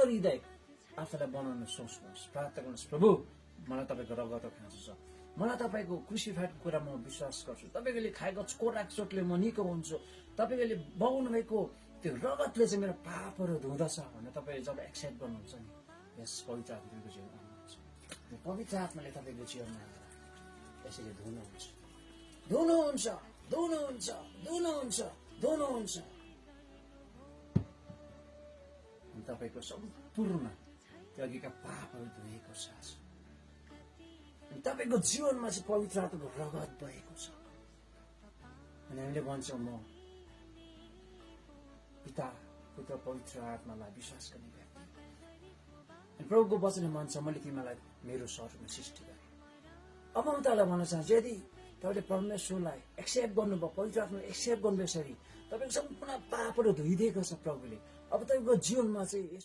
हृदय आफूलाई बनाउन सोच्नुहोस्, प्रार्थना गर्नुहोस्, प्रभु मलाई तपाईँको रगतको खाँचो छ, मलाई तपाईँको क्रुसिफाइडको कुरा म विश्वास गर्छु, तपाईँले खाएको कोराक चोटले म निको हुन्छु, तपाईँले बगाउनु भएको त्यो रगतले चाहिँ मेरो पापहरू धुँदछ भनेर तपाईँ जब एक्सेप्ट गर्नुहुन्छ नि, यस पवित्र आत्माको जीवन आउनुहुन्छ, पवित्र आत्माले तपाईँको जीवनमा आएर यसरी धुनुहुन्छ धुनुहुन्छ धुनुहुन्छ धुनुहुन्छ धुनुहुन्छ तपाईँको सम्पूर्ण त्यो अघिका पापहरू धोएको छ। तपाईँको जीवनमा चाहिँ पवित्र आत्माको रगत बहेको छ। अनि हामीले भन्छौँ म पिता पुत्र पवित्र आत्मालाई विश्वास गर्ने व्यक्ति। प्रभुको वचनले भन्छ मैले तिमीलाई मेरो स्वरूपमा सृष्टि गरेँ। अब म तपाईँलाई भन्न चाहन्छु, यदि तपाईँले परमेश्वरलाई एक्सेप्ट गर्नुभयो, पवित्र आत्मालाई एक्सेप्ट गर्नु यसरी तपाईँको सम्पूर्ण पापहरू धोइदिएको छ प्रभुले, अब तपाईँको जीवनमा चाहिँ